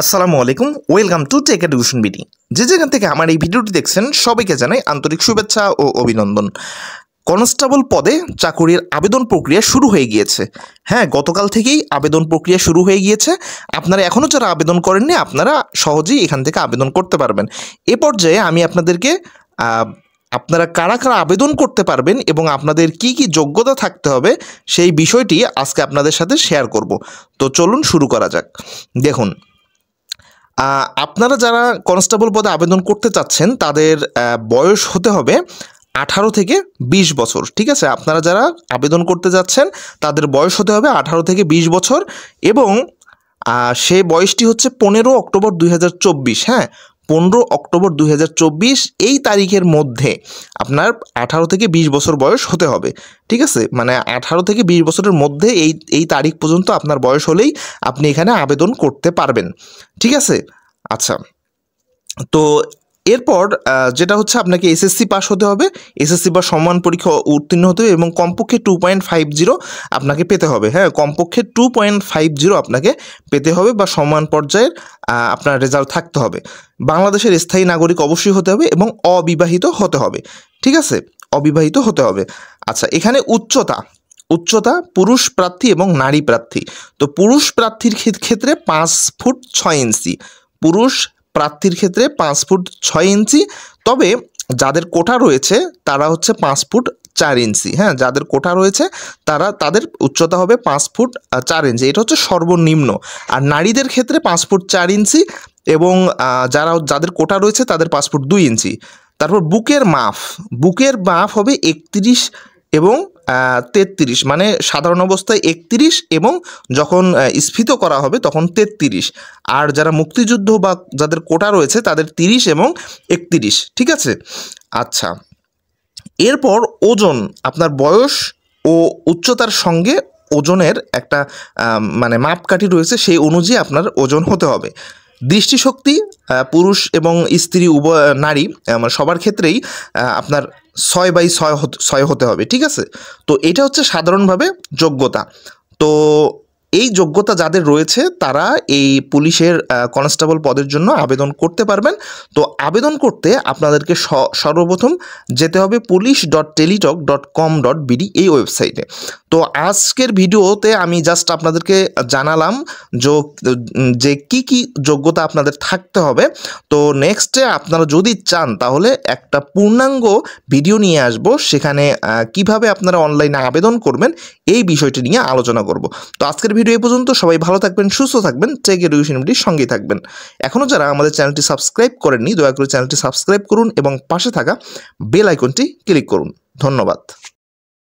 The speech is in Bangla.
আসসালামু আলাইকুম, welcome to take education BD. যে যেখান থেকে আমার এই ভিডিওটি দেখছেন সবাইকে জানাই আন্তরিক শুভেচ্ছা ও অভিনন্দন। কনস্টেবল পদে চাকরির আবেদন প্রক্রিয়া শুরু হয়ে গিয়েছে। হ্যাঁ, গতকাল থেকেই আবেদন প্রক্রিয়া শুরু হয়ে গিয়েছে। আপনারা এখনও যারা আবেদন করেননি আপনারা সহজেই এখান থেকে আবেদন করতে পারবেন। এ পর্যায়ে আমি আপনাদেরকে আপনারা কারা কারা আবেদন করতে পারবেন এবং আপনাদের কি কি যোগ্যতা থাকতে হবে সেই বিষয়টি আজকে আপনাদের সাথে শেয়ার করব। তো চলুন শুরু করা যাক। দেখুন, আপনারা যারা কনস্টেবল পদে আবেদন করতে চাচ্ছেন তাদের বয়স হতে হবে 18 থেকে 20 বছর। ঠিক আছে, আপনারা যারা আবেদন করতে যাচ্ছেন তাদের বয়স হতে হবে 18 থেকে 20 বছর এবং সেই বয়সটি হচ্ছে 15 অক্টোবর 2024। হ্যাঁ, 15 অক্টোবর 2024 এই তারিখের মধ্যে আপনার 18 থেকে 20 বছর বয়স হতে হবে। ঠিক আছে, মানে 18 থেকে 20 বছরের মধ্যে এই তারিখ পর্যন্ত আপনার বয়স হলেই আপনি এখানে আবেদন করতে পারবেন। ঠিক আছে, আচ্ছা। তো এরপর যেটা হচ্ছে আপনাকে এসএসসি পাস হতে হবে, এসএসসি বা সমান পরীক্ষা উত্তীর্ণ হতে হবে এবং কমপক্ষে 2.50 আপনাকে পেতে হবে। হ্যাঁ, কমপক্ষে 2.50 আপনাকে পেতে হবে বা সমান পর্যায়ের আপনার রেজাল্ট থাকতে হবে। বাংলাদেশের স্থায়ী নাগরিক অবশ্যই হতে হবে এবং অবিবাহিত হতে হবে। ঠিক আছে, অবিবাহিত হতে হবে। আচ্ছা, এখানে উচ্চতা পুরুষ প্রার্থী এবং নারী প্রার্থী। তো পুরুষ প্রার্থীর ক্ষেত্রে 5 ফুট 6 ইঞ্চি, পুরুষ প্রার্থীর ক্ষেত্রে 5 ফুট 6 ইঞ্চি। তবে যাদের কোটা রয়েছে তারা হচ্ছে 5 ফুট 4 ইঞ্চি। হ্যাঁ, যাদের কোটা রয়েছে তাদের উচ্চতা হবে 5 ফুট 4 ইঞ্চি, এটা হচ্ছে সর্বনিম্ন। আর নারীদের ক্ষেত্রে 5 ফুট 4 ইঞ্চি এবং যাদের কোটা রয়েছে তাদের 5 ফুট 2 ইঞ্চি। তারপর বুকের মাপ হবে 31 এবং 33, মানে সাধারণ অবস্থায় 31 এবং যখন স্ফীত করা হবে তখন 33। আর যারা মুক্তিযুদ্ধ বা যাদের কোটা রয়েছে তাদের 30 এবং 31। ঠিক আছে, আচ্ছা। এরপর ওজন, আপনার বয়স ও উচ্চতার সঙ্গে ওজনের একটা মানে মাপকাঠি রয়েছে, সেই অনুযায়ী আপনার ওজন হতে হবে। দৃষ্টিশক্তি পুরুষ এবং স্ত্রী নারী সবার ক্ষেত্রেই আপনার 6/6 হতে হবে। ঠিক আছে, তো এটা হচ্ছে সাধারণভাবে যোগ্যতা। তো এই যোগ্যতা যাদের রয়েছে তারা এই পুলিশের কনস্টেবল পদের জন্য আবেদন করতে পারবেন। তো আবেদন করতে আপনাদেরকে সর্বপ্রথম যেতে হবে police.teletalk.com.bd এই ওয়েবসাইটে। তো আজকের ভিডিওতে আমি জাস্ট আপনাদেরকে জানালাম যে কি কি যোগ্যতা আপনাদের থাকতে হবে। তো নেক্সটে আপনারা যদি চান তাহলে একটা পূর্ণাঙ্গ ভিডিও নিয়ে আসবো, সেখানে কিভাবে আপনারা অনলাইনে আবেদন করবেন এই বিষয়টি নিয়ে আলোচনা করব। তো আজকের ভিডিও এ পর্যন্ত। সবাই ভালো থাকবেন, সুস্থ থাকবেন, টেক এডুকেশন বিডির সঙ্গেই থাকবেন। এখনও যারা আমাদের চ্যানেলটি সাবস্ক্রাইব করেননি দয়া করে চ্যানেলটি সাবস্ক্রাইব করুন এবং পাশে থাকা বেল আইকনটি ক্লিক করুন। ধন্যবাদ।